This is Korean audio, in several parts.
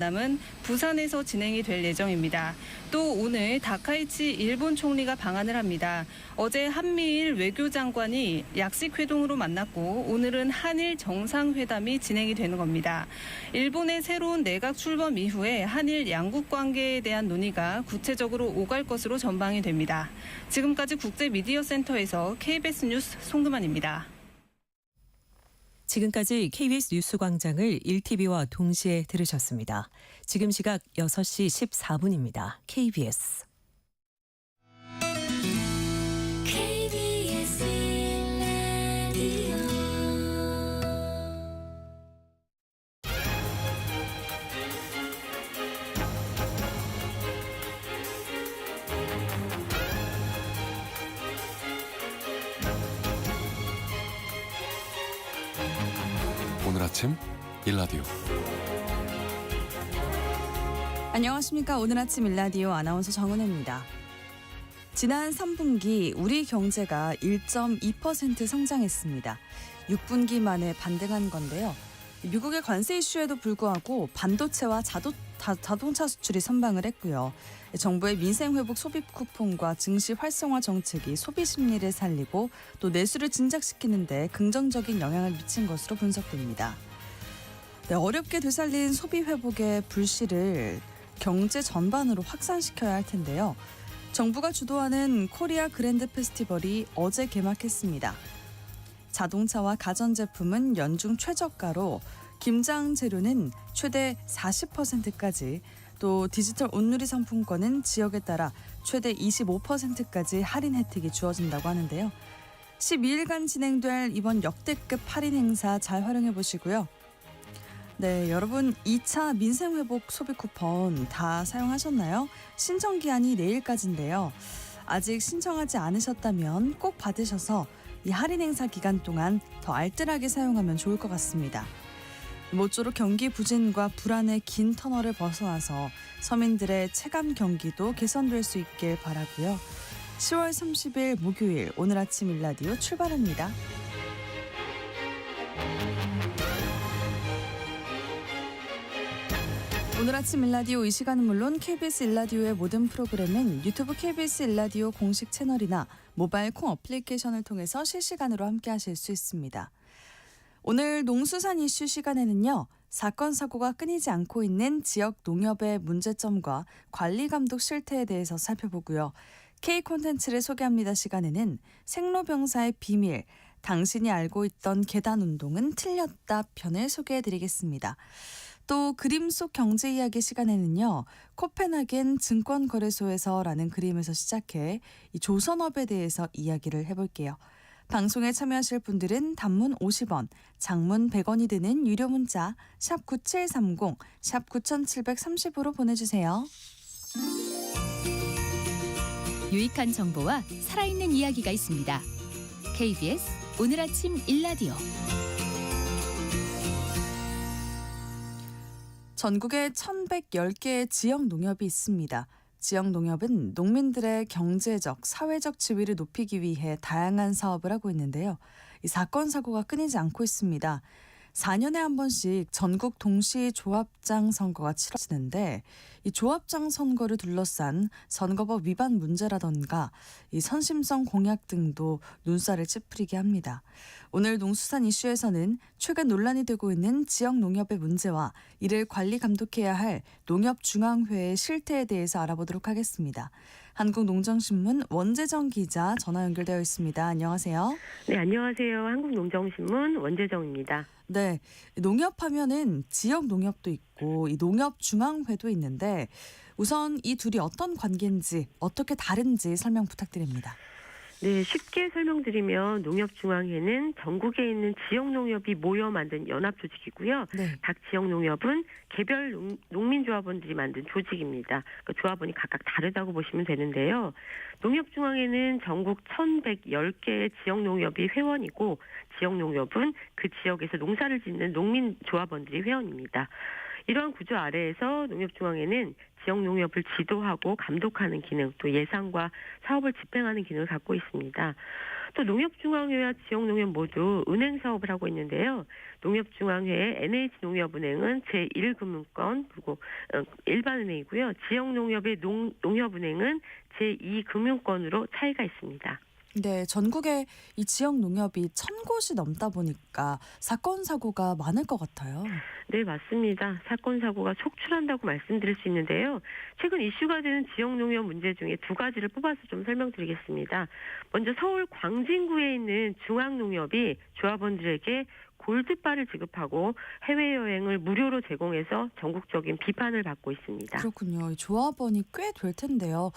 남은 부산에서 진행이 될 예정입니다. 또 오늘 다카이치 일본 총리가 방한을 합니다. 어제 한미일 외교장관이 약식회동으로 만났고 오늘은 한일 정상회담이 진행이 되는 겁니다. 일본의 새로운 내각 출범 이후에 한일 양국 관계에 대한 논의가 구체적으로 오갈 것으로 전망이 됩니다. 지금까지 국제미디어센터에서 KBS 뉴스 송금환입니다. 지금까지 KBS 뉴스광장을 1TV와 동시에 들으셨습니다. 지금 시각 6시 14분입니다. KBS. 오늘 아침 일라디오. 안녕하십니까. 오늘 아침 일라디오 아나운서 정은혜입니다. 지난 3분기 우리 경제가 1.2% 성장했습니다. 6분기 만에 반등한 건데요. 미국의 관세 이슈에도 불구하고 반도체와 자동차 수출이 선방을 했고요. 정부의 민생회복 소비 쿠폰과 증시 활성화 정책이 소비 심리를 살리고 또 내수를 진작시키는 데 긍정적인 영향을 미친 것으로 분석됩니다. 네, 어렵게 되살린 소비 회복의 불씨를 경제 전반으로 확산시켜야 할 텐데요. 정부가 주도하는 코리아 그랜드 페스티벌이 어제 개막했습니다. 자동차와 가전제품은 연중 최저가로, 김장 재료는 최대 40%까지, 또 디지털 온누리 상품권은 지역에 따라 최대 25%까지 할인 혜택이 주어진다고 하는데요. 12일간 진행될 이번 역대급 할인 행사 잘 활용해 보시고요. 네, 여러분 2차 민생회복 소비 쿠폰 다 사용하셨나요? 신청 기한이 내일까지인데요. 아직 신청하지 않으셨다면 꼭 받으셔서 이 할인 행사 기간 동안 더 알뜰하게 사용하면 좋을 것 같습니다. 모쪼록 경기 부진과 불안의 긴 터널을 벗어나서 서민들의 체감 경기도 개선될 수 있길 바라고요. 10월 30일 목요일 오늘 아침 일라디오 출발합니다. 오늘 아침 일라디오 이 시간은 물론 KBS 일라디오의 모든 프로그램은 유튜브 KBS 일라디오 공식 채널이나 모바일 콩 어플리케이션을 통해서 실시간으로 함께하실 수 있습니다. 오늘 농수산 이슈 시간에는요. 사건 사고가 끊이지 않고 있는 지역 농협의 문제점과 관리 감독 실태에 대해서 살펴보고요. K 콘텐츠를 소개합니다 시간에는 생로병사의 비밀, 당신이 알고 있던 계단 운동은 틀렸다 편을 소개해드리겠습니다. 또 그림 속 경제 이야기 시간에는요. 코펜하겐 증권거래소에서라는 그림에서 시작해 이 조선업에 대해서 이야기를 해볼게요. 방송에 참여하실 분들은 단문 50원, 장문 100원이 드는 유료 문자 샵 9730, 샵 9730으로 보내주세요. 유익한 정보와 살아있는 이야기가 있습니다. KBS 오늘 아침 일라디오. 전국에 1,110개의 지역 농협이 있습니다. 지역 농협은 농민들의 경제적, 사회적 지위를 높이기 위해 다양한 사업을 하고 있는데요. 이 사건 사고가 끊이지 않고 있습니다. 4년에 한 번씩 전국 동시 조합장 선거가 치러지는데 이 조합장 선거를 둘러싼 선거법 위반 문제라던가 이 선심성 공약 등도 눈살을 찌푸리게 합니다. 오늘 농수산 이슈에서는 최근 논란이 되고 있는 지역 농협의 문제와 이를 관리 감독해야 할 농협중앙회의 실태에 대해서 알아보도록 하겠습니다. 한국농정신문 원재정 기자 전화 연결되어 있습니다. 안녕하세요. 네, 안녕하세요. 한국농정신문 원재정입니다. 네, 농협하면은 지역 농협도 있고 이 농협중앙회도 있는데 우선 이 둘이 어떤 관계인지 어떻게 다른지 설명 부탁드립니다. 네, 쉽게 설명드리면 농협중앙회는 전국에 있는 지역농협이 모여 만든 연합조직이고요. 네. 각 지역농협은 개별 농민조합원들이 만든 조직입니다. 그러니까 조합원이 각각 다르다고 보시면 되는데요. 농협중앙회는 전국 1,110개의 지역농협이 회원이고 지역농협은 그 지역에서 농사를 짓는 농민조합원들이 회원입니다. 이러한 구조 아래에서 농협중앙회는 지역 농협을 지도하고 감독하는 기능, 또 예산과 사업을 집행하는 기능을 갖고 있습니다. 또 농협중앙회와 지역농협 모두 은행 사업을 하고 있는데요. 농협중앙회의 NH농협은행은 제1금융권, 그리고 일반은행이고요. 지역농협의 농협은행은 제2금융권으로 차이가 있습니다. 네, 전국에 이 지역 농협이 1,000곳이 넘다 보니까 사건 사고가 많을 것 같아요. 네, 맞습니다. 사건 사고가 속출한다고 말씀드릴 수 있는데요. 최근 이슈가 되는 지역 농협 문제 중에 두 가지를 뽑아서 좀 설명드리겠습니다. 먼저 서울 광진구에 있는 중앙농협이 조합원들에게 골드바를 지급하고 해외여행을 무료로 제공해서 전국적인 비판을 받고 있습니다. 그렇군요. 이 조합원이 꽤 될 텐데요.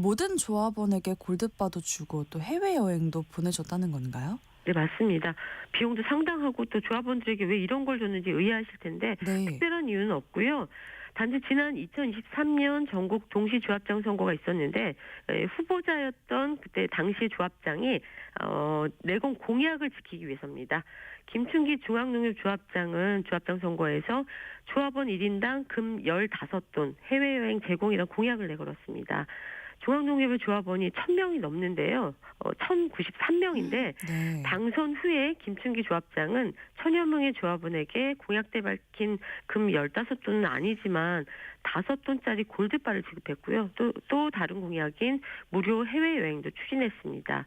모든 조합원에게 골드바도 주고 또 해외여행도 보내줬다는 건가요? 네, 맞습니다. 비용도 상당하고 또 조합원들에게 왜 이런 걸 줬는지 의아하실 텐데 네. 특별한 이유는 없고요. 단지 지난 2023년 전국 동시조합장 선거가 있었는데 후보자였던 그때 당시 조합장이 내건 공약을 지키기 위해서입니다. 김춘기 중앙농협조합장은 조합장 선거에서 조합원 1인당 금 15돈 해외여행 제공이라는 공약을 내걸었습니다. 중앙농협의 조합원이 1,000명이 넘는데요. 1,093명인데 네. 당선 후에 김춘기 조합장은 1,000여 명의 조합원에게 공약 때 밝힌 금 15돈은 아니지만 5돈짜리 골드바를 지급했고요. 또 다른 공약인 무료 해외여행도 추진했습니다.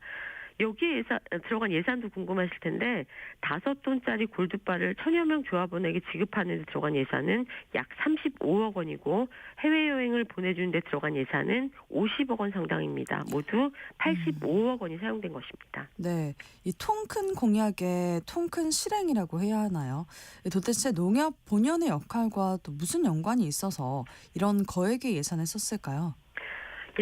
여기에 들어간 예산도 궁금하실 텐데 5돈짜리 골드바를 1,000여 명 조합원에게 지급하는 데 들어간 예산은 약 35억 원이고 해외여행을 보내주는 데 들어간 예산은 50억 원 상당입니다. 모두 85억 원이 사용된 것입니다. 네, 이 통 큰 공약의 통 큰 실행이라고 해야 하나요? 도대체 농협 본연의 역할과 또 무슨 연관이 있어서 이런 거액의 예산을 썼을까요?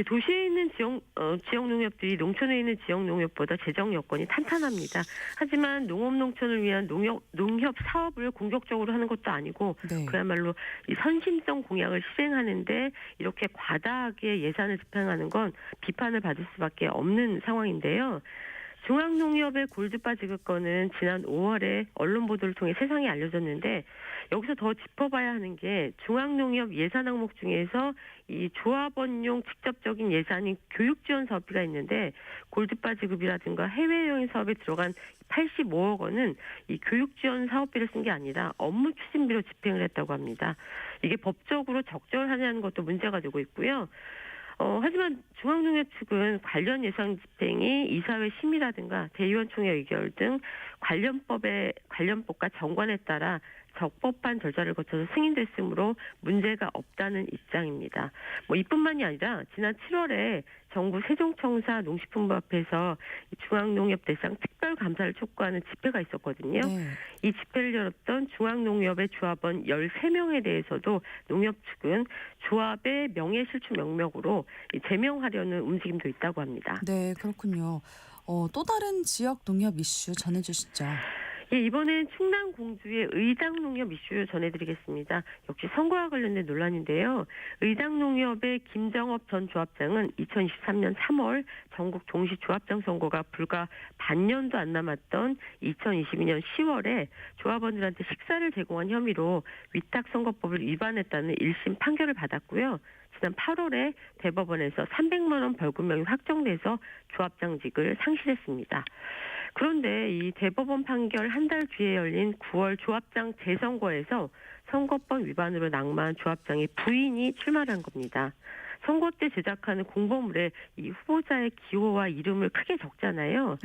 도시에 있는 지역 농협들이 농촌에 있는 지역 농협보다 재정 여건이 탄탄합니다. 하지만 농업농촌을 위한 농협 사업을 공격적으로 하는 것도 아니고 네. 그야말로 이 선심성 공약을 실행하는데 이렇게 과다하게 예산을 집행하는 건 비판을 받을 수밖에 없는 상황인데요. 중앙농협의 골드바 지급건은 지난 5월에 언론 보도를 통해 세상에 알려졌는데 여기서 더 짚어봐야 하는 게 중앙농협 예산 항목 중에서 이 조합원용 직접적인 예산인 교육지원 사업비가 있는데 골드바 지급이라든가 해외여행 사업에 들어간 85억 원은 이 교육지원 사업비를 쓴 게 아니라 업무 추진비로 집행을 했다고 합니다. 이게 법적으로 적절하냐는 것도 문제가 되고 있고요. 하지만 중앙농협 측은 관련 예산 집행이 이사회 심의라든가 대의원총회 의결 등 관련법과 정관에 따라 적법한 절차를 거쳐서 승인됐으므로 문제가 없다는 입장입니다. 이뿐만이 아니라 지난 7월에 정부 세종청사 농식품부 앞에서 중앙농협 대상 특별감사를 촉구하는 집회가 있었거든요. 네. 이 집회를 열었던 중앙농협의 조합원 13명에 대해서도 농협 측은 조합의 명예실추 명목으로 제명하려는 움직임도 있다고 합니다. 네, 그렇군요. 또 다른 지역 농협 이슈 전해주시죠. 예, 이번엔 충남 공주의 의당농협 이슈 전해드리겠습니다. 역시 선거와 관련된 논란인데요. 의당농협의 김정업 전 조합장은 2023년 3월 전국 동시조합장 선거가 불과 반년도 안 남았던 2022년 10월에 조합원들한테 식사를 제공한 혐의로 위탁선거법을 위반했다는 1심 판결을 받았고요. 지난 8월에 대법원에서 300만 원 벌금형이 확정돼서 조합장직을 상실했습니다. 그런데 이 대법원 판결 한 달 뒤에 열린 9월 조합장 재선거에서 선거법 위반으로 낙마한 조합장의 부인이 출마를 한 겁니다. 선거 때 제작하는 공보물에 이 후보자의 기호와 이름을 크게 적잖아요.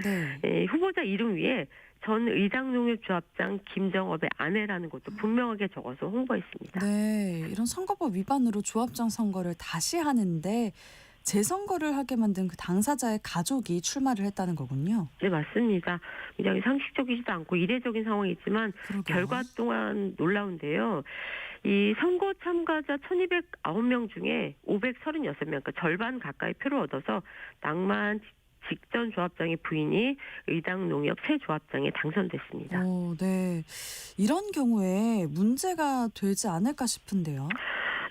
네. 후보자 이름 위에 전 의당농협 조합장 김정업의 아내라는 것도 분명하게 적어서 홍보했습니다. 네, 이런 선거법 위반으로 조합장 선거를 다시 하는데 재선거를 하게 만든 그 당사자의 가족이 출마를 했다는 거군요. 네, 맞습니다. 굉장히 상식적이지도 않고 이례적인 상황이지만 그러게요. 결과 또한 놀라운데요. 이 선거 참가자 1,209명 중에 536명, 그러니까 절반 가까이 표를 얻어서 낙마한 직전 조합장의 부인이 의당농협 새 조합장에 당선됐습니다. 네. 이런 경우에 문제가 되지 않을까 싶은데요.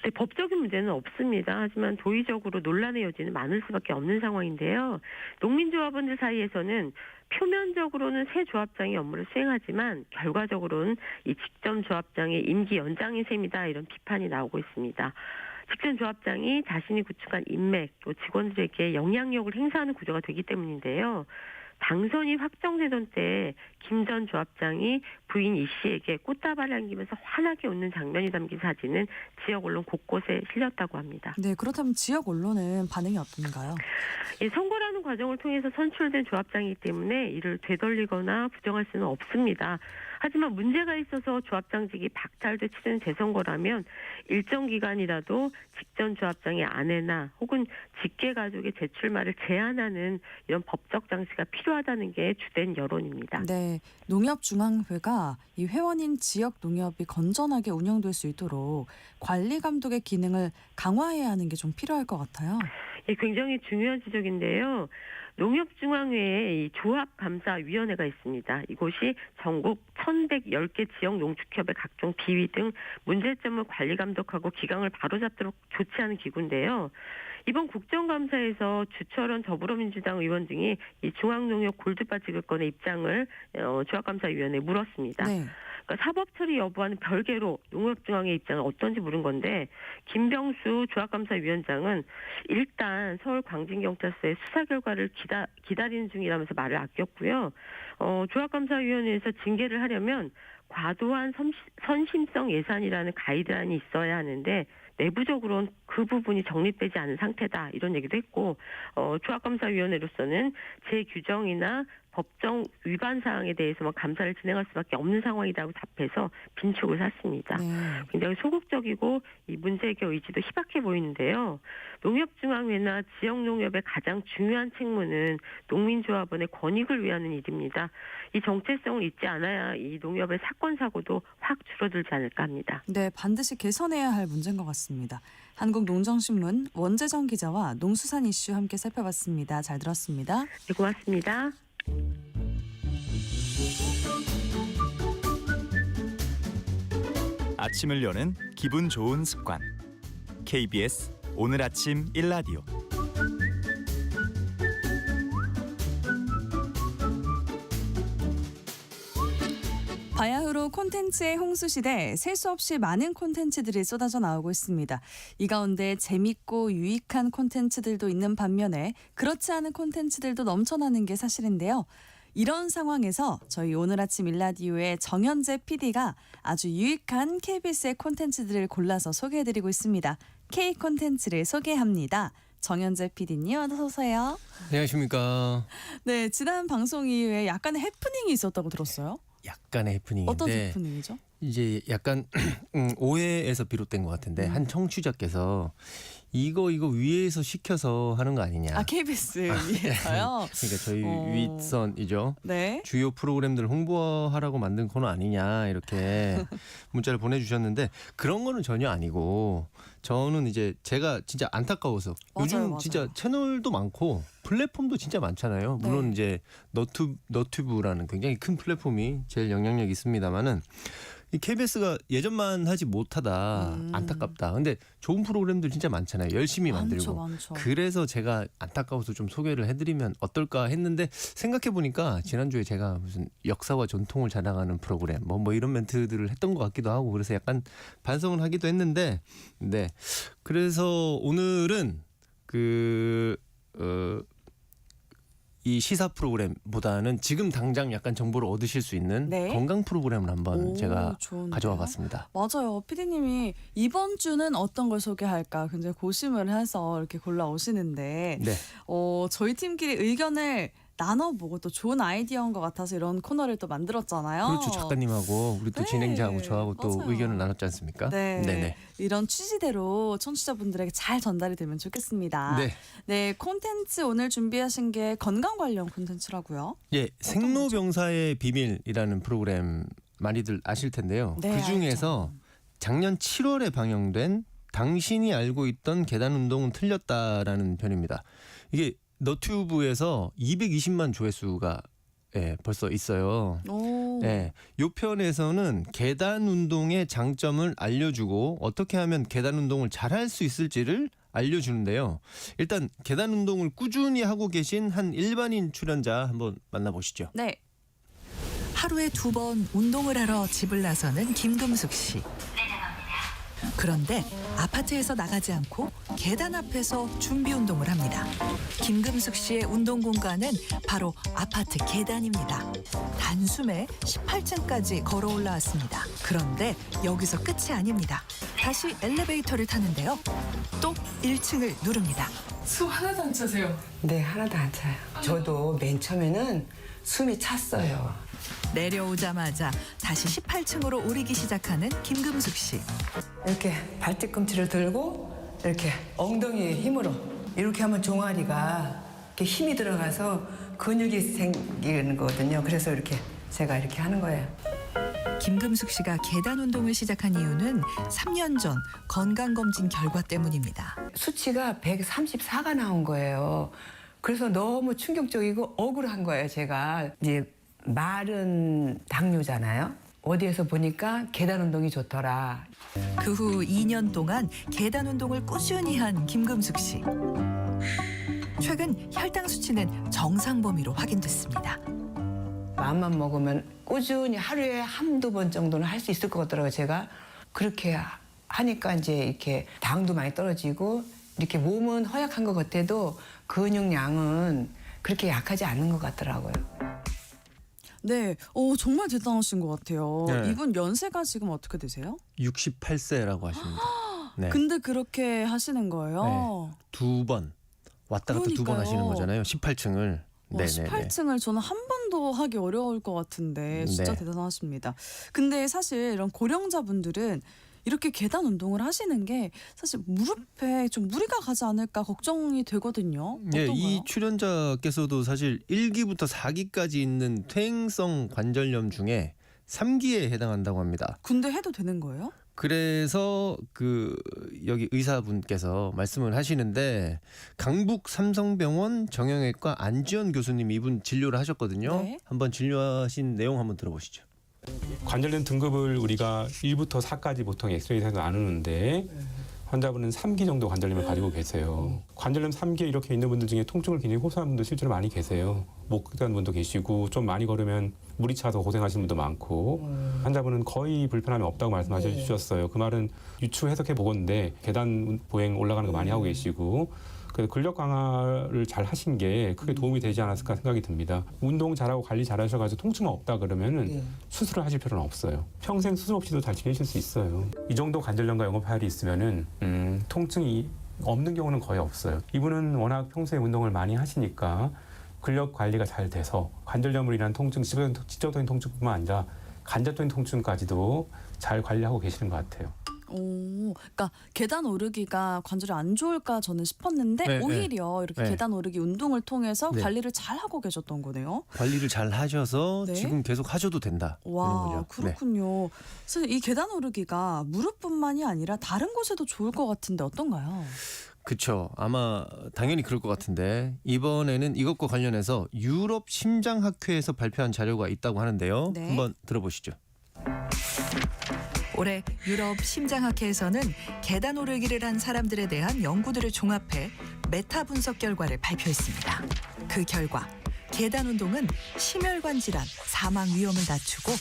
네, 법적인 문제는 없습니다. 하지만 도의적으로 논란의 여지는 많을 수밖에 없는 상황인데요. 농민조합원들 사이에서는 표면적으로는 새 조합장이 업무를 수행하지만 결과적으로는 이 직전 조합장의 임기 연장인 셈이다 이런 비판이 나오고 있습니다. 직전 조합장이 자신이 구축한 인맥 또 직원들에게 영향력을 행사하는 구조가 되기 때문인데요. 당선이 확정되던 때 김 전 조합장이 부인 이 씨에게 꽃다발을 안기면서 환하게 웃는 장면이 담긴 사진은 지역 언론 곳곳에 실렸다고 합니다. 네, 그렇다면 지역 언론은 반응이 어떤가요? 선거라는 과정을 통해서 선출된 조합장이기 때문에 이를 되돌리거나 부정할 수는 없습니다. 하지만 문제가 있어서 조합장직이 박탈돼 치르는 재선거라면 일정 기간이라도 직전 조합장의 아내나 혹은 직계 가족의 재출마를 제한하는 이런 법적 장치가 필요하다는 게 주된 여론입니다. 네, 농협중앙회가 이 회원인 지역 농협이 건전하게 운영될 수 있도록 관리 감독의 기능을 강화해야 하는 게 좀 필요할 것 같아요. 굉장히 중요한 지적인데요. 농협중앙회에 이 조합감사위원회가 있습니다. 이곳이 전국 1,110개 지역 농축협의 각종 비위 등 문제점을 관리 감독하고 기강을 바로잡도록 조치하는 기구인데요. 이번 국정감사에서 주철원 더불어민주당 의원 등이 이 중앙농협 골드바 지급권의 입장을 조합감사위원회에 물었습니다. 네. 그러니까 사법 처리 여부와는 별개로 농협중앙의 입장은 어떤지 물은 건데 김병수 조합감사위원장은 일단 서울 광진경찰서의 수사 결과를 기다리는 중이라면서 말을 아꼈고요. 조합감사위원회에서 징계를 하려면 과도한 선심성 예산이라는 가이드라인이 있어야 하는데 내부적으로는 그 부분이 정립되지 않은 상태다 이런 얘기도 했고 조합감사위원회로서는 제 규정이나 법정 위반 사항에 대해서만 감사를 진행할 수밖에 없는 상황이라고 답해서 빈축을 샀습니다. 네. 굉장히 소극적이고 이 문제 해결 의지도 희박해 보이는데요. 농협중앙회나 지역농협의 가장 중요한 책무는 농민조합원의 권익을 위하는 일입니다. 이 정체성을 잊지 않아야 이 농협의 사건 사고도 확 줄어들지 않을까 합니다. 네, 반드시 개선해야 할 문제인 것 같습니다. 한국농정신문 원재정 기자와 농수산 이슈 함께 살펴봤습니다. 잘 들었습니다. 네, 고맙습니다. 아침을 여는 기분 좋은 습관. KBS 오늘 아침 일라디오. 바야흐로 콘텐츠의 홍수시대 셀 수 없이 많은 콘텐츠들이 쏟아져 나오고 있습니다. 이 가운데 재밌고 유익한 콘텐츠들도 있는 반면에 그렇지 않은 콘텐츠들도 넘쳐나는 게 사실인데요. 이런 상황에서 저희 오늘 아침 일라디오의 정현재 PD가 아주 유익한 KBS의 콘텐츠들을 골라서 소개해드리고 있습니다. K 콘텐츠를 소개합니다. 정현재 PD님 어서 오세요. 안녕하십니까. 네, 지난 방송 이후에 약간의 해프닝이 있었다고 들었어요. 약간의 해프닝인데 어떤 해프닝이죠? 이제 약간 오해에서 비롯된 것 같은데 한 청취자께서 이거 위에서 시켜서 하는 거 아니냐. 아, KBS 위에서요? 그러니까 저희 윗선이죠. 네. 주요 프로그램들 홍보하라고 만든 코너 아니냐 이렇게 문자를 보내주셨는데 그런 거는 전혀 아니고 저는 이제 제가 진짜 안타까워서 요즘 맞아요. 진짜 채널도 많고 플랫폼도 진짜 많잖아요. 물론 네. 이제 너튜브라는 굉장히 큰 플랫폼이 제일 영향력이 있습니다만은 이 KBS가 예전만 하지 못하다 안타깝다. 근데 좋은 프로그램들 진짜 많잖아요. 열심히 만들고. 많죠. 그래서 제가 안타까워서 좀 소개를 해드리면 어떨까 했는데 생각해보니까 지난주에 제가 무슨 역사와 전통을 자랑하는 프로그램 뭐 이런 멘트들을 했던 것 같기도 하고 그래서 약간 반성을 하기도 했는데 네. 그래서 오늘은 이 시사 프로그램보다는 지금 당장 약간 정보를 얻으실 수 있는 네. 건강 프로그램을 한번 제가 좋은데요? 가져와 봤습니다. 맞아요. PD님이 이번 주는 어떤 걸 소개할까 굉장히 고심을 해서 이렇게 골라오시는데 네. 저희 팀끼리 의견을 나눠보고 또 좋은 아이디어인 것 같아서 이런 코너를 또 만들었잖아요. 그렇죠. 작가님하고 우리 또 네. 진행자하고 저하고 또 맞아요. 의견을 나눴지 않습니까? 네. 네네. 이런 취지대로 청취자분들에게 잘 전달이 되면 좋겠습니다. 네. 네, 콘텐츠 오늘 준비하신 게 건강 관련 콘텐츠라고요? 예, 생로병사의 비밀이라는 프로그램 많이들 아실 텐데요. 네, 그 중에서 작년 7월에 방영된 당신이 알고 있던 계단 운동은 틀렸다라는 편입니다. 이게 너튜브에서 220만 조회수가 벌써 있어요. 오. 네, 이 편에서는 계단 운동의 장점을 알려주고 어떻게 하면 계단 운동을 잘할 수 있을지를 알려주는데요. 일단 계단 운동을 꾸준히 하고 계신 한 일반인 출연자 한번 만나보시죠. 네. 하루에 2번 운동을 하러 집을 나서는 김금숙 씨. 그런데 아파트에서 나가지 않고 계단 앞에서 준비 운동을 합니다. 김금숙 씨의 운동 공간은 바로 아파트 계단입니다. 단숨에 18층까지 걸어 올라왔습니다. 그런데 여기서 끝이 아닙니다. 다시 엘리베이터를 타는데요. 또 1층을 누릅니다. 숨 하나도 안 차세요? 네, 하나도 안 차요. 저도 맨 처음에는 숨이 찼어요. 내려오자마자 다시 18층으로 오르기 시작하는 김금숙 씨. 이렇게 발뒤꿈치를 들고 이렇게 엉덩이에 힘으로 이렇게 하면 종아리가 이렇게 힘이 들어가서 근육이 생기는 거거든요. 그래서 이렇게 제가 이렇게 하는 거예요. 김금숙 씨가 계단 운동을 시작한 이유는 3년 전 건강검진 결과 때문입니다. 수치가 134가 나온 거예요. 그래서 너무 충격적이고 억울한 거예요, 제가. 이제 마른 당뇨잖아요. 어디에서 보니까 계단 운동이 좋더라. 그 후 2년 동안 계단 운동을 꾸준히 한 김금숙 씨. 최근 혈당 수치는 정상 범위로 확인됐습니다. 마음만 먹으면 꾸준히 하루에 한두 번 정도는 할 수 있을 것 같더라고요, 제가. 그렇게 하니까 이제 이렇게 당도 많이 떨어지고 이렇게 몸은 허약한 것 같아도 근육량은 그렇게 약하지 않은 것 같더라고요. 네. 정말 대단하신 것 같아요. 네. 이분 연세가 지금 어떻게 되세요? 68세라고 하십니다. 네. 근데 그렇게 하시는 거예요? 2번 왔다 갔다 2번 그러니까요. 하시는 거잖아요. 18층을. 와, 18층을 저는 한 번도 하기 어려울 것 같은데 진짜 네. 대단하십니다. 근데 사실 이런 고령자분들은 이렇게 계단 운동을 하시는 게 사실 무릎에 좀 무리가 가지 않을까 걱정이 되거든요. 예, 어떤가요? 이 출연자께서도 사실 1기부터 4기까지 있는 퇴행성 관절염 중에 3기에 해당한다고 합니다. 근데 해도 되는 거예요? 그래서 여기 의사분께서 말씀을 하시는데 강북 삼성병원 정형외과 안지연 교수님 이분 진료를 하셨거든요. 네. 한번 진료하신 내용 한번 들어보시죠. 관절염 등급을 우리가 1부터 4까지 보통 엑스레이에서 나누는데 환자분은 3기 정도 관절염을 가지고 계세요. 관절염 3기에 이렇게 있는 분들 중에 통증을 굉장히 호소하는 분들 실제로 많이 계세요. 목 긁는 분도 계시고 좀 많이 걸으면 물이 차서 고생하시는 분도 많고 환자분은 거의 불편함이 없다고 말씀하셔 주셨어요. 그 말은 유추 해석해 보건데 계단 보행 올라가는 거 많이 하고 계시고 그래서 근력 강화를 잘 하신 게 크게 도움이 되지 않았을까 생각이 듭니다. 운동 잘하고 관리 잘하셔가지고 통증만 없다 그러면은 수술을 하실 필요는 없어요. 평생 수술 없이도 잘 지내실 수 있어요. 이 정도 관절염과 영업 파열이 있으면은 통증이 없는 경우는 거의 없어요. 이분은 워낙 평소에 운동을 많이 하시니까 근력 관리가 잘 돼서 관절염으로 인한 통증, 지적적인 통증뿐만 아니라 간접적인 통증까지도 잘 관리하고 계시는 것 같아요. 그러니까 계단 오르기가 관절이 안 좋을까 저는 싶었는데 네, 오히려 이렇게 네. 계단 오르기 운동을 통해서 네. 관리를 잘 하고 계셨던 거네요. 관리를 잘 하셔서 네. 지금 계속 하셔도 된다. 이런 와, 거죠. 네. 그렇군요. 사실 이 계단 오르기가 무릎뿐만이 아니라 다른 곳에도 좋을 것 같은데 어떤가요? 그렇죠. 아마 당연히 그럴 것 같은데 이번에는 이것과 관련해서 유럽 심장학회에서 발표한 자료가 있다고 하는데요. 네. 한번 들어보시죠. 올해 유럽 심장학회에서는 계단 오르기를 한 사람들에 대한 연구들을 종합해 메타 분석 결과를 발표했습니다. 그 결과 계단 운동은 심혈관 질환, 사망 위험을 낮추고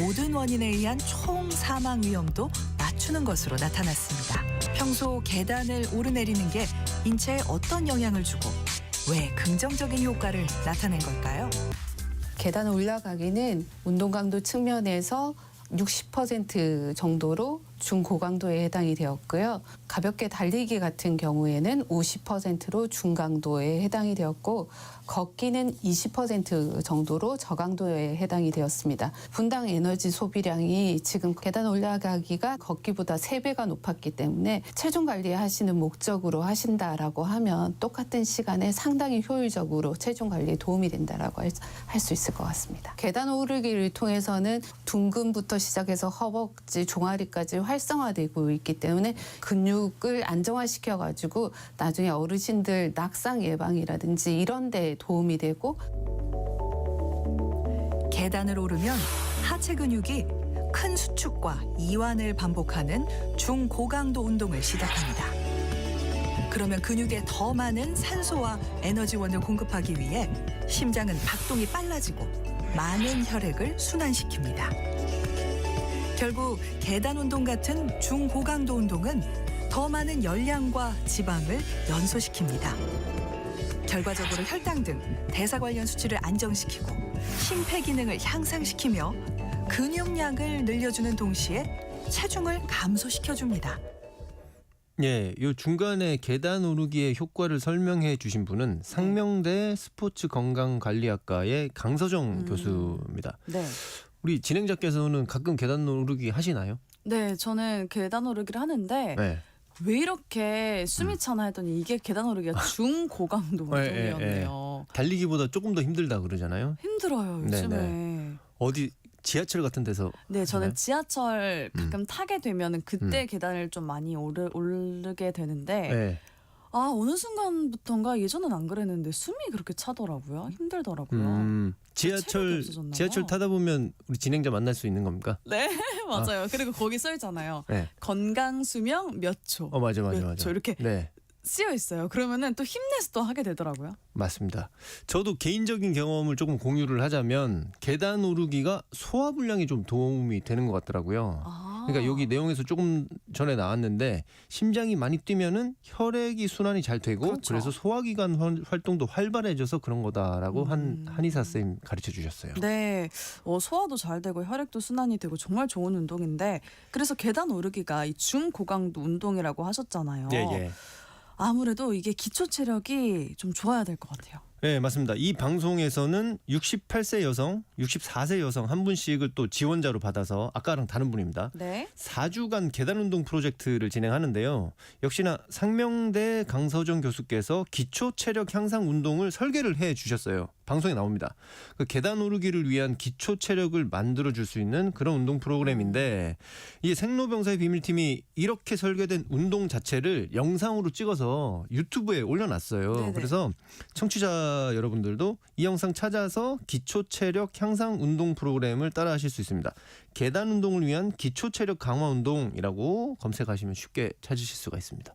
모든 원인에 의한 총 사망 위험도 낮추는 것으로 나타났습니다. 평소 계단을 오르내리는 게 인체에 어떤 영향을 주고 왜 긍정적인 효과를 나타낸 걸까요? 계단 올라가기는 운동 강도 측면에서 60% 정도로 중고강도에 해당이 되었고요. 가볍게 달리기 같은 경우에는 50%로 중강도에 해당이 되었고 걷기는 20% 정도로 저강도에 해당이 되었습니다. 분당 에너지 소비량이 지금 계단 올라가기가 걷기보다 3배가 높았기 때문에 체중 관리하시는 목적으로 하신다라고 하면 똑같은 시간에 상당히 효율적으로 체중 관리에 도움이 된다라고 할 수 있을 것 같습니다. 계단 오르기를 통해서는 둔근부터 시작해서 허벅지, 종아리까지 활성화되고 있기 때문에 근육을 안정화시켜가지고 나중에 어르신들 낙상 예방이라든지 이런 데 도움이 되고 계단을 오르면 하체 근육이 큰 수축과 이완을 반복하는 중고강도 운동을 시작합니다. 그러면 근육에 더 많은 산소와 에너지원을 공급하기 위해 심장은 박동이 빨라지고 많은 혈액을 순환시킵니다. 결국 계단 운동 같은 중고강도 운동은 더 많은 열량과 지방을 연소시킵니다. 결과적으로 혈당 등 대사 관련 수치를 안정시키고 심폐기능을 향상시키며 근육량을 늘려주는 동시에 체중을 감소시켜줍니다. 예, 요 중간에 계단 오르기의 효과를 설명해 주신 분은 상명대 스포츠건강관리학과의 강서정 교수입니다. 네. 우리 진행자께서는 가끔 계단 오르기 하시나요? 네, 저는 계단 오르기를 하는데 네. 왜 이렇게 숨이 차나 했더니 이게 계단 오르기가 중고강도 운동이었네요. 달리기보다 조금 더 힘들다 그러잖아요. 힘들어요, 요즘에. 네네. 어디 지하철 같은 데서? 네, 저는 하나요? 지하철 가끔 타게 되면은 그때 계단을 좀 많이 오르게 되는데 네. 어느 순간부터인가 예전엔 안 그랬는데 숨이 그렇게 차더라고요. 힘들더라고요. 지하철 없어졌나 지하철 봐. 타다 보면 우리 진행자 만날 수 있는 겁니까? 네, 맞아요. 그리고 거기 써 있잖아요. 네. 건강 수명 몇 초. 맞아. 몇 초 이렇게 네. 쓰여 있어요. 그러면은 또 힘내서 또 하게 되더라고요. 맞습니다. 저도 개인적인 경험을 조금 공유를 하자면 계단 오르기가 소화불량에 좀 도움이 되는 것 같더라고요. 그러니까 여기 내용에서 조금 전에 나왔는데 심장이 많이 뛰면은 혈액이 순환이 잘 되고 그렇죠. 그래서 소화기관 활동도 활발해져서 그런 거다라고 한의사 쌤 가르쳐 주셨어요. 네, 소화도 잘 되고 혈액도 순환이 되고 정말 좋은 운동인데 그래서 계단 오르기가 이 중고강도 운동이라고 하셨잖아요. 예. 아무래도 이게 기초 체력이 좀 좋아야 될 것 같아요. 네, 맞습니다. 이 방송에서는 68세 여성, 64세 여성 한 분씩을 또 지원자로 받아서 아까랑 다른 분입니다. 네. 4주간 계단 운동 프로젝트를 진행하는데요. 역시나 상명대 강서정 교수께서 기초 체력 향상 운동을 설계를 해 주셨어요. 방송에 나옵니다. 그 계단 오르기를 위한 기초 체력을 만들어 줄 수 있는 그런 운동 프로그램인데 이 생로병사의 비밀팀이 이렇게 설계된 운동 자체를 영상으로 찍어서 유튜브에 올려놨어요. 네네. 그래서 청취자 여러분들도 이 영상 찾아서 기초 체력 향상 운동 프로그램을 따라하실 수 있습니다. 계단 운동을 위한 기초 체력 강화 운동이라고 검색하시면 쉽게 찾으실 수가 있습니다.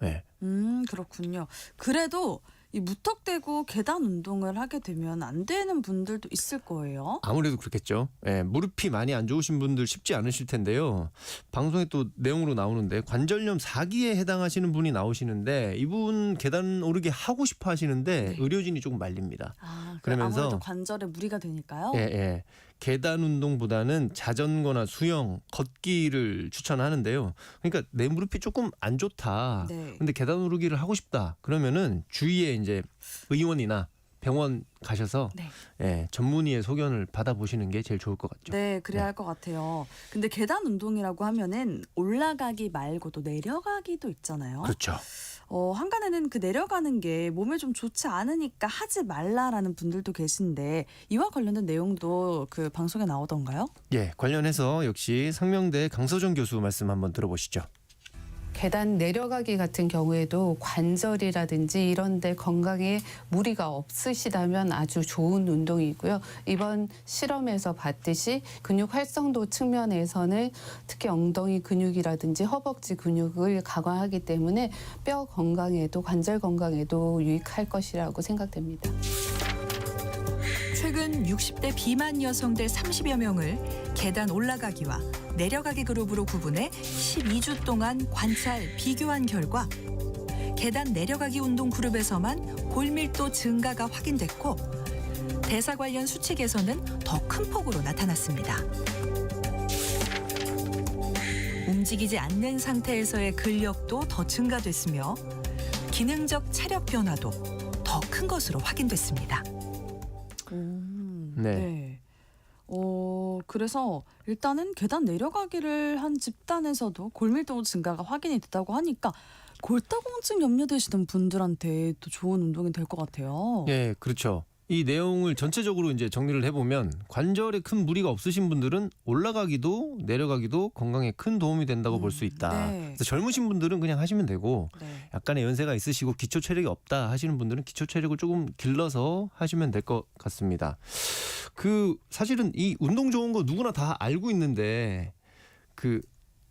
네. 그렇군요. 그래도 이 무턱대고 계단 운동을 하게 되면 안 되는 분들도 있을 거예요. 아무래도 그렇겠죠. 예, 무릎이 많이 안 좋으신 분들 쉽지 않으실 텐데요. 방송에 또 내용으로 나오는데 관절염 4기에 해당하시는 분이 나오시는데 이분 계단 오르기 하고 싶어 하시는데 의료진이 조금 말립니다. 그러면서 아무래도 관절에 무리가 되니까요. 예. 계단 운동보다는 자전거나 수영, 걷기를 추천하는데요. 그러니까 내 무릎이 조금 안 좋다. 네. 근데 계단 오르기를 하고 싶다. 그러면은 주위에 이제 의원이나 병원 가셔서 전문의의 소견을 받아보시는 게 제일 좋을 것 같죠. 네, 그래야 할 것 같아요. 근데 계단 운동이라고 하면은 올라가기 말고도 내려가기도 있잖아요. 그렇죠. 한간에는 그 내려가는 게 몸에 좀 좋지 않으니까 하지 말라라는 분들도 계신데 이와 관련된 내용도 그 방송에 나오던가요? 예, 관련해서 역시 상명대 강서정 교수 말씀 한번 들어보시죠. 계단 내려가기 같은 경우에도 관절이라든지 이런 데 건강에 무리가 없으시다면 아주 좋은 운동이고요. 이번 실험에서 봤듯이 근육 활성도 측면에서는 특히 엉덩이 근육이라든지 허벅지 근육을 강화하기 때문에 뼈 건강에도 관절 건강에도 유익할 것이라고 생각됩니다. 최근 60대 비만 여성들 30여 명을 계단 올라가기와 내려가기 그룹으로 구분해 12주 동안 관찰, 비교한 결과 계단 내려가기 운동 그룹에서만 골밀도 증가가 확인됐고 대사 관련 수치 개선은 더 큰 폭으로 나타났습니다. 움직이지 않는 상태에서의 근력도 더 증가됐으며 기능적 체력 변화도 더 큰 것으로 확인됐습니다. 네. 그래서 일단은 계단 내려가기를 한 집단에서도 골밀도 증가가 확인이 됐다고 하니까 골다공증 염려되시는 분들한테 또 좋은 운동이 될 것 같아요. 예, 그렇죠. 이 내용을 전체적으로 이제 정리를 해보면 관절에 큰 무리가 없으신 분들은 올라가기도 내려가기도 건강에 큰 도움이 된다고 볼 수 있다. 네. 그래서 젊으신 분들은 그냥 하시면 되고 약간의 연세가 있으시고 기초 체력이 없다 하시는 분들은 기초 체력을 조금 길러서 하시면 될 것 같습니다. 사실은 이 운동 좋은 거 누구나 다 알고 있는데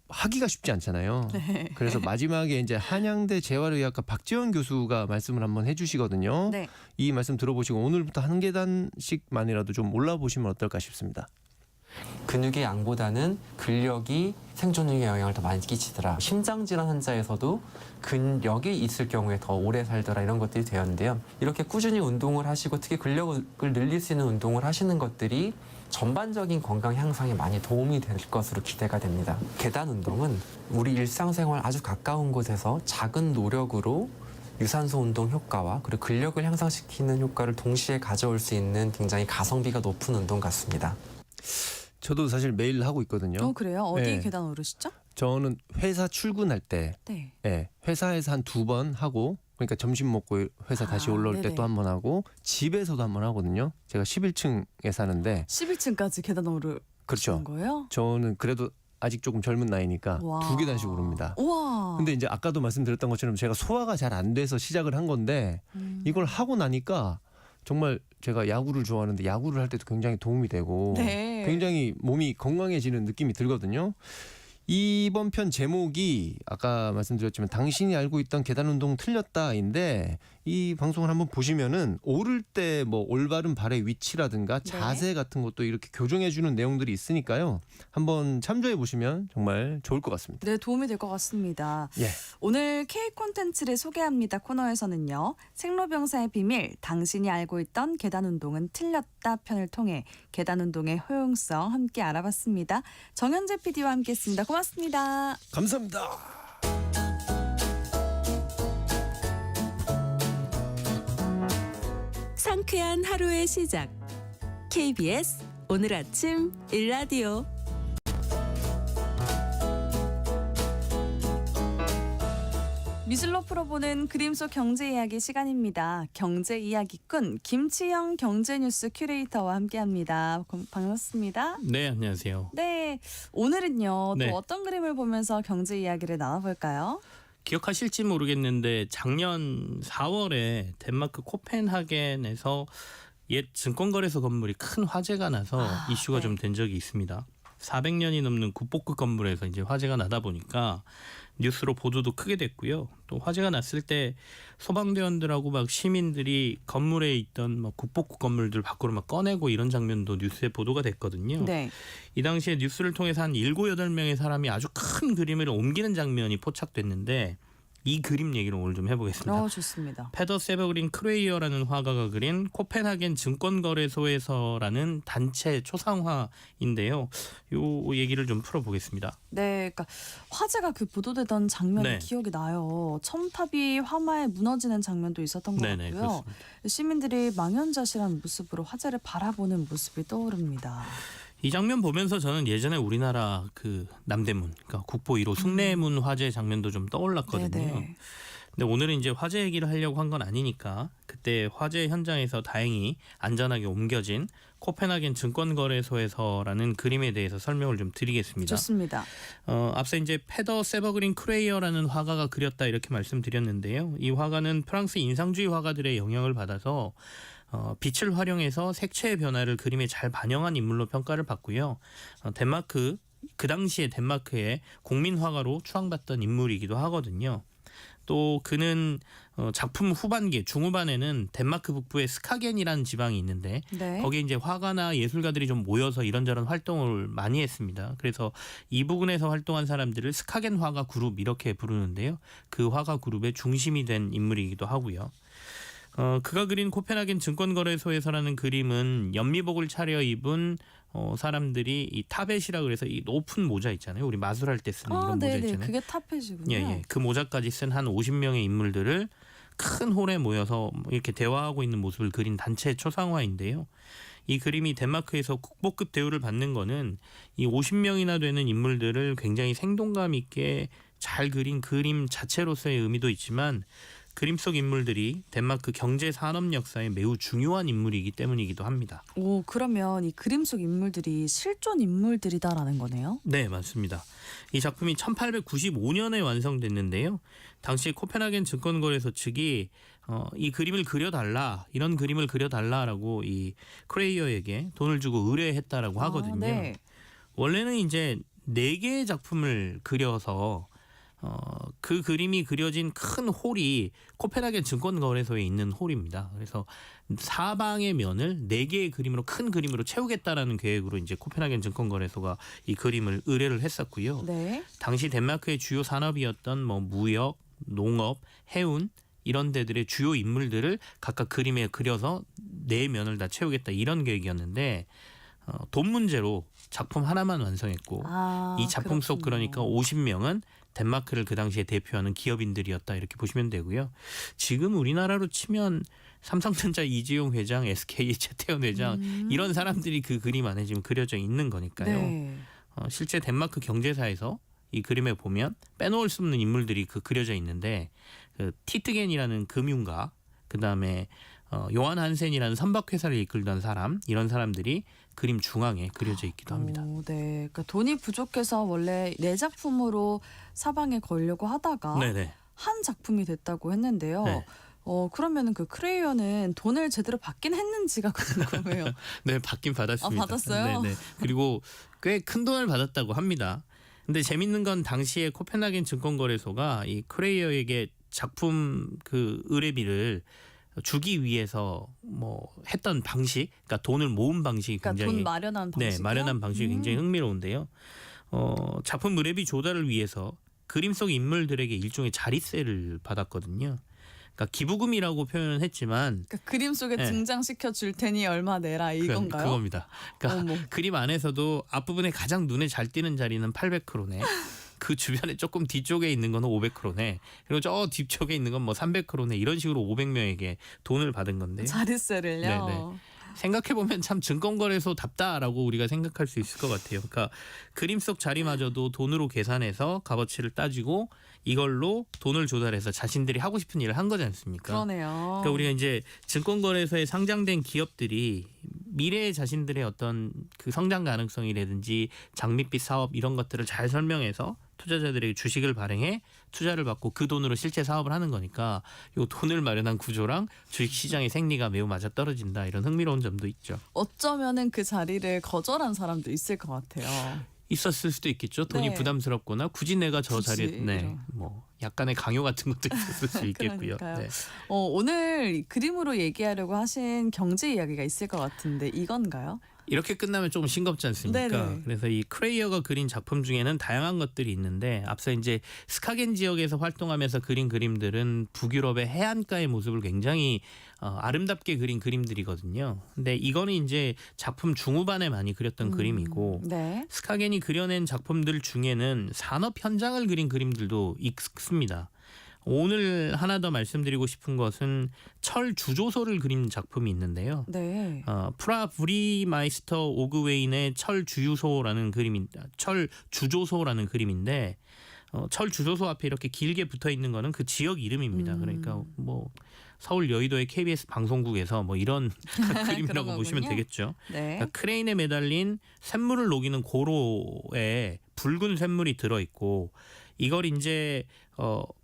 하기가 쉽지 않잖아요. 네. 그래서 마지막에 이제 한양대 재활의학과 박지원 교수가 말씀을 한번 해주시거든요. 네. 이 말씀 들어보시고 오늘부터 한 계단씩만이라도 좀 올라보시면 어떨까 싶습니다. 근육의 양보다는 근력이 생존력에 영향을 더 많이 끼치더라. 심장질환 환자에서도 근력이 있을 경우에 더 오래 살더라 이런 것들이 되었는데요. 이렇게 꾸준히 운동을 하시고 특히 근력을 늘릴 수 있는 운동을 하시는 것들이 전반적인 건강 향상에 많이 도움이 될 것으로 기대가 됩니다. 계단 운동은 우리 일상생활 아주 가까운 곳에서 작은 노력으로 유산소 운동 효과와 그리고 근력을 향상시키는 효과를 동시에 가져올 수 있는 굉장히 가성비가 높은 운동 같습니다. 저도 사실 매일 하고 있거든요. 그래요? 어디 네. 계단 오르시죠? 저는 회사 출근할 때 네. 회사에서 한 2번 하고 그러니까 점심 먹고 회사 다시 올라올 때 네네. 또 한 번 하고 집에서도 한 번 하거든요. 제가 11층에 사는데 11층까지 계단 오르시는 그렇죠. 거예요? 저는 그래도 아직 조금 젊은 나이니까 와. 2계단씩 오릅니다. 우와. 근데 이제 아까도 말씀드렸던 것처럼 제가 소화가 잘 안 돼서 시작을 한 건데 이걸 하고 나니까 정말 제가 야구를 좋아하는데 야구를 할 때도 굉장히 도움이 되고 네. 굉장히 몸이 건강해지는 느낌이 들거든요. 이번 편 제목이 아까 말씀드렸지만 당신이 알고 있던 계단 운동 틀렸다인데 이 방송을 한번 보시면은 오를 때 뭐 올바른 발의 위치라든가 자세 같은 것도 이렇게 교정해 주는 내용들이 있으니까요. 한번 참조해 보시면 정말 좋을 것 같습니다. 네, 도움이 될 것 같습니다. 예. 오늘 K 콘텐츠를 소개합니다 코너에서는요. 생로병사의 비밀, 당신이 알고 있던 계단 운동은 틀렸다 편을 통해 계단 운동의 효용성 함께 알아봤습니다. 정현재 PD와 함께했습니다. 고맙습니다. 감사합니다. 상쾌한 하루의 시작. KBS 오늘 아침 일라디오. 미술로 풀어보는 그림 속 경제 이야기 시간입니다. 경제 이야기꾼 김치영 경제뉴스 큐레이터와 함께합니다. 반갑습니다. 네, 안녕하세요. 네, 오늘은요. 네. 또 어떤 그림을 보면서 경제 이야기를 나눠볼까요? 기억하실지 모르겠는데 작년 4월에 덴마크 코펜하겐에서 옛 증권거래소 건물이 큰 화재가 나서 이슈가 좀 된 적이 있습니다. 400년이 넘는 국보급 건물에서 이제 화재가 나다 보니까 뉴스로 보도도 크게 됐고요. 또 화재가 났을 때 소방대원들하고 막 시민들이 건물에 있던 막 국보급 건물들 밖으로 막 꺼내고 이런 장면도 뉴스에 보도가 됐거든요. 네. 이 당시에 뉴스를 통해서 한 7, 8명의 사람이 아주 큰 그림을 옮기는 장면이 포착됐는데 이 그림 얘기를 오늘 좀 해보겠습니다. 좋습니다. 페더 세버그린 크레이어라는 화가가 그린 코펜하겐 증권거래소에서라는 단체 초상화인데요. 요 얘기를 좀 풀어보겠습니다. 네, 그러니까 화재가 그 보도되던 장면이 네. 기억이 나요. 첨탑이 화마에 무너지는 장면도 있었던 것 네네, 같고요. 그렇습니다. 시민들이 망연자실한 모습으로 화재를 바라보는 모습이 떠오릅니다. 이 장면 보면서 저는 예전에 우리나라 그 남대문, 그러니까 국보 1호 숭례문 화재 장면도 좀 떠올랐거든요. 네네. 근데 오늘은 이제 화재 얘기를 하려고 한 건 아니니까 그때 화재 현장에서 다행히 안전하게 옮겨진 코펜하겐 증권거래소에서라는 그림에 대해서 설명을 좀 드리겠습니다. 좋습니다. 앞서 이제 페더 세버그린 크레이어라는 화가가 그렸다 이렇게 말씀드렸는데요. 이 화가는 프랑스 인상주의 화가들의 영향을 받아서 빛을 활용해서 색채의 변화를 그림에 잘 반영한 인물로 평가를 받고요. 덴마크 그 당시에 덴마크의 국민 화가로 추앙받던 인물이기도 하거든요. 또 그는 작품 후반기 중후반에는 덴마크 북부의 스카겐이라는 지방이 있는데 네. 거기에 이제 화가나 예술가들이 좀 모여서 이런저런 활동을 많이 했습니다. 그래서 이 부근에서 활동한 사람들을 스카겐 화가 그룹 이렇게 부르는데요. 그 화가 그룹의 중심이 된 인물이기도 하고요. 그가 그린 코펜하겐 증권거래소에서라는 그림은 연미복을 차려입은 사람들이 이 타벳이라 그래서 이 높은 모자 있잖아요. 우리 마술할 때 쓰는 이런 모자 네네. 있잖아요. 그게 타펫이군요. 예. 그 모자까지 쓴 한 50명의 인물들을 큰 홀에 모여서 이렇게 대화하고 있는 모습을 그린 단체 초상화인데요. 이 그림이 덴마크에서 국보급 대우를 받는 거는 이 50명이나 되는 인물들을 굉장히 생동감 있게 잘 그린 그림 자체로서의 의미도 있지만 그림 속 인물들이 덴마크 경제 산업 역사에 매우 중요한 인물이기 때문이기도 합니다. 오, 그러면 이 그림 속 인물들이 실존 인물들이다라는 거네요? 네, 맞습니다. 이 작품이 1895년에 완성됐는데요. 당시 코펜하겐 증권거래소 측이 이 그림을 그려달라, 이런 그림을 그려달라라고 이 크레이어에게 돈을 주고 의뢰했다라고 하거든요. 네. 원래는 이제 4개의 작품을 그려서 그 그림이 그려진 큰 홀이 코펜하겐 증권거래소에 있는 홀입니다. 그래서 사방의 면을 4개의 그림으로 큰 그림으로 채우겠다라는 계획으로 이제 코펜하겐 증권거래소가 이 그림을 의뢰를 했었고요. 네. 당시 덴마크의 주요 산업이었던 뭐 무역, 농업, 해운 이런 데들의 주요 인물들을 각각 그림에 그려서 4면을 다 채우겠다 이런 계획이었는데 돈 문제로 작품 하나만 완성했고 이 작품 속 그러니까 50명은 덴마크를 그 당시에 대표하는 기업인들이었다 이렇게 보시면 되고요. 지금 우리나라로 치면 삼성전자 이재용 회장, SK 최태원 회장 이런 사람들이 그 그림 안에 지금 그려져 있는 거니까요. 네. 실제 덴마크 경제사에서 이 그림에 보면 빼놓을 수 없는 인물들이 그려져 있는데 그 티트겐이라는 금융가, 그다음에 요한 한센이라는 선박회사를 이끌던 사람 이런 사람들이 그림 중앙에 그려져 있기도 합니다. 네. 그러니까 돈이 부족해서 원래 4작품으로 사방에 걸려고 하다가 네네. 한 작품이 됐다고 했는데요. 네. 그러면은 그 크레이어는 돈을 제대로 받긴 했는지가 궁금해요. 네, 받긴 받았습니다. 아, 받았어요? 네네. 그리고 꽤 큰 돈을 받았다고 합니다. 근데 재밌는 건 당시에 코펜하겐 증권거래소가 이 크레이어에게 작품 그 의뢰비를 주기 위해서 뭐 했던 방식, 그러니까 돈을 모은 방식이 그러니까 굉장히 돈 마련한 방식. 네, 마련한 방식이 굉장히 흥미로운데요. 작품 의뢰비 조달을 위해서 그림 속 인물들에게 일종의 자릿세를 받았거든요. 그러니까 기부금이라고 표현은 했지만 그러니까 그림 속에 네. 등장시켜 줄 테니 얼마 내라 이건가요? 그겁니다. 그러니까 그림 안에서도 앞부분에 가장 눈에 잘 띄는 자리는 800크로네. 그 주변에 조금 뒤쪽에 있는 거는 500크로네. 그리고 저 뒤쪽에 있는 건 뭐 300크로네. 이런 식으로 500명에게 돈을 받은 건데요. 자릿세를요. 네네. 생각해보면 참 증권거래소답다라고 우리가 생각할 수 있을 것 같아요. 그러니까 그림 속 자리마저도 돈으로 계산해서 값어치를 따지고 이걸로 돈을 조달해서 자신들이 하고 싶은 일을 한 거지 않습니까? 그러네요. 그러니까 우리가 이제 증권거래소에 상장된 기업들이 미래의 자신들의 어떤 그 성장 가능성이라든지 장밋빛 사업 이런 것들을 잘 설명해서 투자자들에게 주식을 발행해 투자를 받고 그 돈으로 실제 사업을 하는 거니까 이 돈을 마련한 구조랑 주식시장의 생리가 매우 맞아떨어진다 이런 흥미로운 점도 있죠. 어쩌면은 그 자리를 거절한 사람도 있을 것 같아요. 있었을 수도 있겠죠. 돈이 네. 부담스럽거나 굳이 내가 저 굳이, 자리에 뭐 약간의 강요 같은 것도 있었을 수 있겠고요. 그러니까요. 네. 오늘 그림으로 얘기하려고 하신 경제 이야기가 있을 것 같은데 이건가요? 이렇게 끝나면 조금 싱겁지 않습니까? 네네. 그래서 이 크레이어가 그린 작품 중에는 다양한 것들이 있는데 앞서 이제 스카겐 지역에서 활동하면서 그린 그림들은 북유럽의 해안가의 모습을 굉장히 아름답게 그린 그림들이거든요. 근데 이거는 이제 작품 중후반에 많이 그렸던 그림이고 네. 스카겐이 그려낸 작품들 중에는 산업 현장을 그린 그림들도 있습니다. 오늘 하나 더 말씀드리고 싶은 것은 철 주조소를 그린 작품이 있는데요. 네. 프라 브리마이스터 오그웨인의 철 주유소라는 그림입니다. 철 주조소라는 그림인데 철 주조소 앞에 이렇게 길게 붙어 있는 거는 그 지역 이름입니다. 그러니까 뭐 서울 여의도의 KBS 방송국에서 뭐 이런 그림이라고 보시면 되겠죠. 네. 그러니까 크레인에 매달린 샘물을 녹이는 고로에 붉은 샘물이 들어 있고 이걸 이제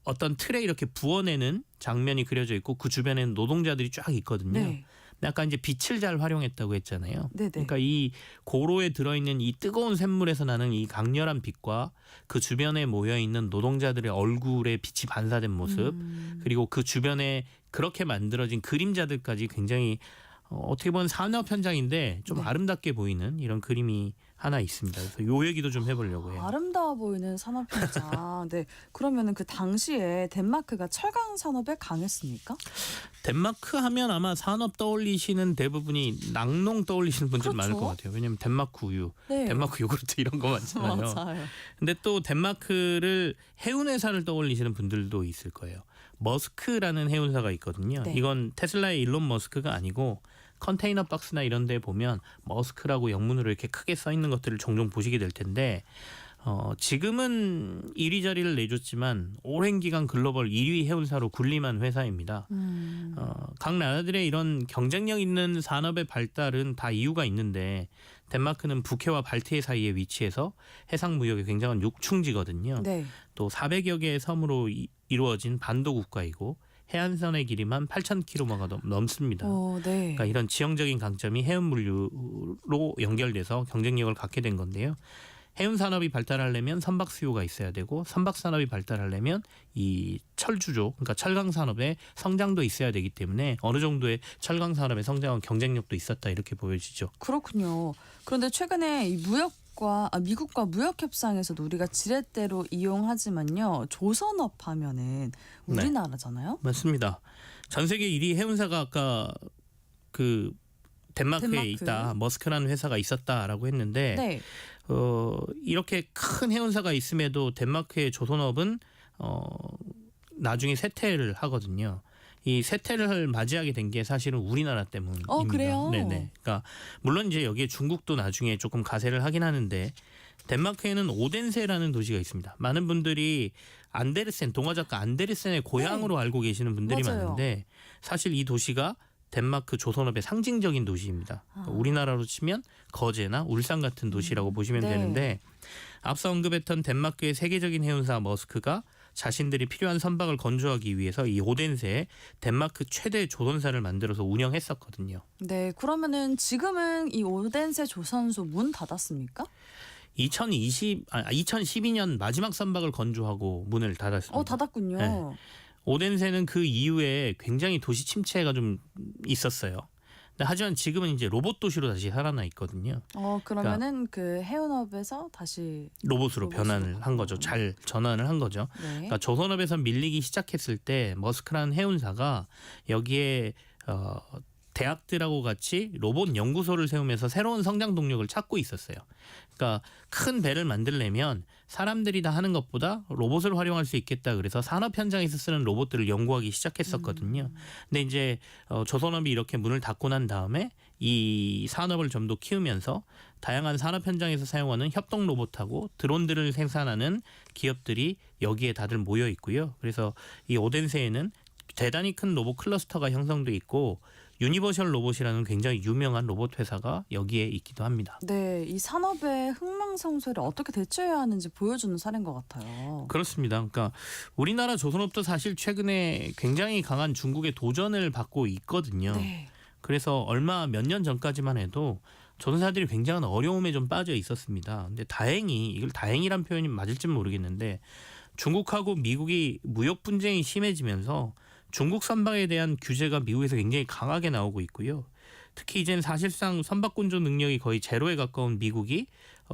어떤 틀에 이렇게 부어내는 장면이 그려져 있고 그 주변에는 노동자들이 쫙 있거든요. 네. 아까 이제 빛을 잘 활용했다고 했잖아요. 네네. 그러니까 이 고로에 들어있는 이 뜨거운 샘물에서 나는 이 강렬한 빛과 그 주변에 모여 있는 노동자들의 얼굴에 빛이 반사된 모습, 그리고 그 주변에 그렇게 만들어진 그림자들까지 굉장히 어떻게 보면 산업 현장인데 좀 아름답게 보이는 이런 그림이 하나 있습니다. 그래서 요 얘기도 좀 해보려고 해요. 아름다워 보이는 산업 현장. 네. 그러면은 그 당시에 덴마크가 철강 산업에 강했습니까? 덴마크 하면 아마 산업 떠올리시는 대부분이 낙농 떠올리시는 분들 그렇죠. 많을 것 같아요. 왜냐하면 덴마크 우유, 네. 덴마크 요구르트 이런 거 많잖아요. 맞아요. 근데 또 덴마크를 해운회사를 떠올리시는 분들도 있을 거예요. 머스크라는 해운사가 있거든요. 네. 이건 테슬라의 일론 머스크가 아니고 컨테이너 박스나 이런 데 보면 머스크라고 영문으로 이렇게 크게 써 있는 것들을 종종 보시게 될 텐데 지금은 1위 자리를 내줬지만 오랜 기간 글로벌 1위 해운사로 군림한 회사입니다. 각 나라들의 이런 경쟁력 있는 산업의 발달은 다 이유가 있는데 덴마크는 북해와 발트해 사이에 위치해서 해상 무역에 굉장한 육충지거든요. 네. 또 400여 개의 섬으로 이루어진 반도 국가이고 해안선의 길이만 8,000km가 넘습니다. 네. 그러니까 이런 지형적인 강점이 해운 물류로 연결돼서 경쟁력을 갖게 된 건데요. 해운 산업이 발달하려면 선박 수요가 있어야 되고 선박 산업이 발달하려면 이 철주조, 그러니까 철강 산업의 성장도 있어야 되기 때문에 어느 정도의 철강 산업의 성장은 경쟁력도 있었다 이렇게 보여지죠. 그렇군요. 그런데 최근에 이 미국과 무역 협상에서도 우리가 지렛대로 이용하지만요. 조선업 하면은 우리나라잖아요. 맞습니다. 전 세계 1위 해운사가 아까 그 덴마크에 있다. 머스크라는 회사가 있었다라고 했는데 네. 이렇게 큰 해운사가 있음에도 덴마크의 조선업은 나중에 쇠퇴를 하거든요. 이 쇠퇴를 맞이하게 된 게 사실은 우리나라 때문입니다. 그래요? 네네. 그러니까 물론 이제 여기에 중국도 나중에 조금 가세를 하긴 하는데 덴마크에는 오덴세라는 도시가 있습니다. 많은 분들이 안데르센, 동화 작가 안데르센의 고향으로 알고 계시는 분들이 맞아요. 많은데 사실 이 도시가 덴마크 조선업의 상징적인 도시입니다. 우리나라로 치면 거제나 울산 같은 도시라고 보시면 네. 되는데 앞서 언급했던 덴마크의 세계적인 해운사 머스크가 자신들이 필요한 선박을 건조하기 위해서 이 오덴세에 덴마크 최대 조선사를 만들어서 운영했었거든요. 네, 그러면은 지금은 이 오덴세 조선소 문 닫았습니까? 2012년 마지막 선박을 건조하고 문을 닫았습니다. 닫았군요. 네. 오덴세는 그 이후에 굉장히 도시 침체가 좀 있었어요. 근데 하지만 지금은 이제 로봇 도시로 다시 살아나 있거든요. 그러면은 그 해운업에서 다시 로봇으로 변환을 한 거죠. 잘 전환을 한 거죠. 네. 그러니까 조선업에서 밀리기 시작했을 때 머스크라는 해운사가 여기에 대학들하고 같이 로봇 연구소를 세우면서 새로운 성장 동력을 찾고 있었어요. 그러니까 큰 배를 만들려면 사람들이 다 하는 것보다 로봇을 활용할 수 있겠다. 그래서 산업 현장에서 쓰는 로봇들을 연구하기 시작했었거든요. 근데 이제 조선업이 이렇게 문을 닫고 난 다음에 이 산업을 좀 더 키우면서 다양한 산업 현장에서 사용하는 협동 로봇하고 드론들을 생산하는 기업들이 여기에 다들 모여 있고요. 그래서 이 오덴세에는 대단히 큰 로봇 클러스터가 형성돼 있고 유니버셜 로봇이라는 굉장히 유명한 로봇 회사가 여기에 있기도 합니다. 네, 이 산업의 흥망성쇠를 어떻게 대처해야 하는지 보여주는 사례인 것 같아요. 그렇습니다. 그러니까 우리나라 조선업도 사실 최근에 굉장히 강한 중국의 도전을 받고 있거든요. 네. 그래서 몇 년 전까지만 해도 조선사들이 굉장한 어려움에 좀 빠져 있었습니다. 근데 다행히 이걸 다행이란 표현이 맞을지 모르겠는데 중국하고 미국이 무역 분쟁이 심해지면서 중국 선박에 대한 규제가 미국에서 굉장히 강하게 나오고 있고요. 특히 이제는 사실상 선박 건조 능력이 거의 제로에 가까운 미국이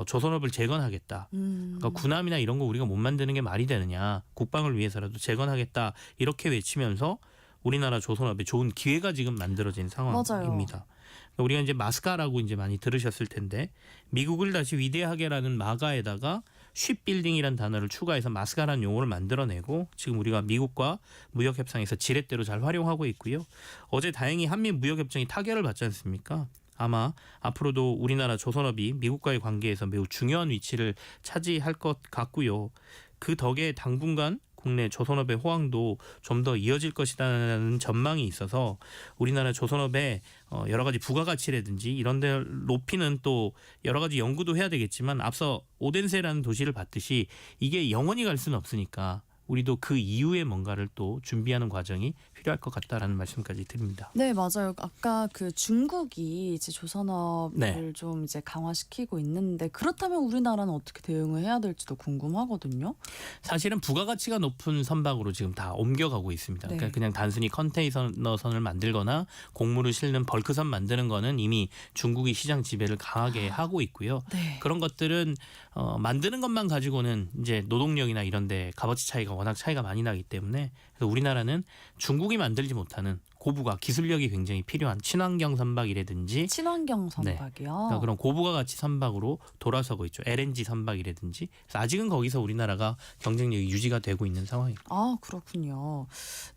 조선업을 재건하겠다. 그러니까 군함이나 이런 거 우리가 못 만드는 게 말이 되느냐. 국방을 위해서라도 재건하겠다. 이렇게 외치면서 우리나라 조선업에 좋은 기회가 지금 만들어진 상황입니다. 맞아요. 우리가 이제 마스카라고 이제 많이 들으셨을 텐데 미국을 다시 위대하게라는 마가에다가 쉽빌딩이라는 단어를 추가해서 마스카라는 용어를 만들어내고 지금 우리가 미국과 무역협상에서 지렛대로 잘 활용하고 있고요. 어제 다행히 한미 무역협정이 타결을 받지 않습니까? 아마 앞으로도 우리나라 조선업이 미국과의 관계에서 매우 중요한 위치를 차지할 것 같고요. 그 덕에 당분간 국내 조선업의 호황도 좀 더 이어질 것이라는 전망이 있어서 우리나라 조선업의 여러 가지 부가가치라든지 이런 데 높이는 또 여러 가지 연구도 해야 되겠지만 앞서 오덴세라는 도시를 봤듯이 이게 영원히 갈 수는 없으니까 우리도 그 이후에 뭔가를 또 준비하는 과정이 필요할 것 같다라는 말씀까지 드립니다. 네, 맞아요. 아까 그 중국이 이제 조선업을 좀 이제 강화시키고 있는데 그렇다면 우리나라는 어떻게 대응을 해야 될지도 궁금하거든요. 사실은 부가가치가 높은 선박으로 지금 다 옮겨가고 있습니다. 그러니까 그냥 단순히 컨테이너선을 만들거나 곡물을 실는 벌크선 만드는 거는 이미 중국이 시장 지배를 강하게 하고 있고요. 그런 것들은 만드는 것만 가지고는 이제 노동력이나 이런 데 값어치 차이가 워낙 차이가 많이 나기 때문에 그래서 우리나라는 중국이 만들지 못하는 고부가 기술력이 굉장히 필요한 친환경 선박이라든지 친환경 선박이요? 그러니까 그런 고부가 가치 선박으로 돌아서고 있죠. LNG 선박이라든지 그래서 아직은 거기서 우리나라가 경쟁력이 유지가 되고 있는 상황입니다. 아, 그렇군요.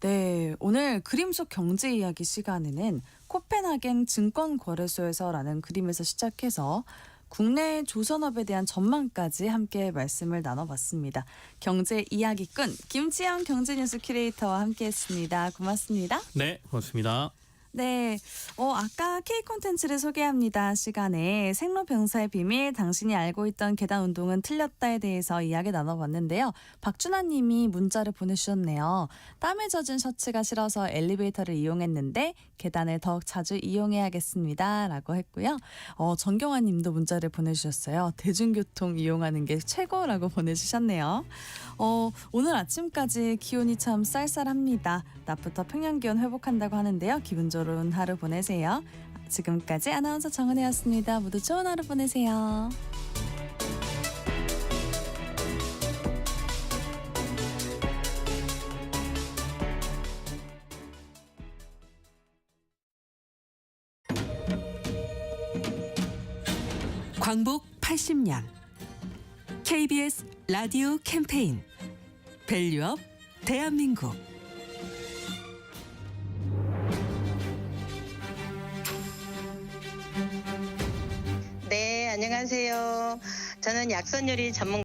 네, 오늘 그림 속 경제 이야기 시간에는 코펜하겐 증권거래소에서라는 그림에서 시작해서 국내 조선업에 대한 전망까지 함께 말씀을 나눠봤습니다. 경제 이야기꾼 김지영 경제뉴스 큐레이터와 함께했습니다. 고맙습니다. 네, 고맙습니다. 네, 아까 K 콘텐츠를 소개합니다 시간에 생로병사의 비밀, 당신이 알고 있던 계단 운동은 틀렸다에 대해서 이야기 나눠봤는데요. 박준하 님이 문자를 보내주셨네요. 땀에 젖은 셔츠가 싫어서 엘리베이터를 이용했는데 계단을 더욱 자주 이용해야겠습니다 라고 했고요. 정경아 님도 문자를 보내주셨어요. 대중교통 이용하는 게 최고라고 보내주셨네요. 오늘 아침까지 기온이 참 쌀쌀합니다. 낮부터 평년 기온 회복한다고 하는데요. 기분 좋은 하루 보내세요. 지금까지 아나운서 정은혜였습니다. 모두 좋은 하루 보내세요. 광복 80년 KBS 라디오 캠페인 밸류업 대한민국. 네, 안녕하세요. 저는 약선 요리 전문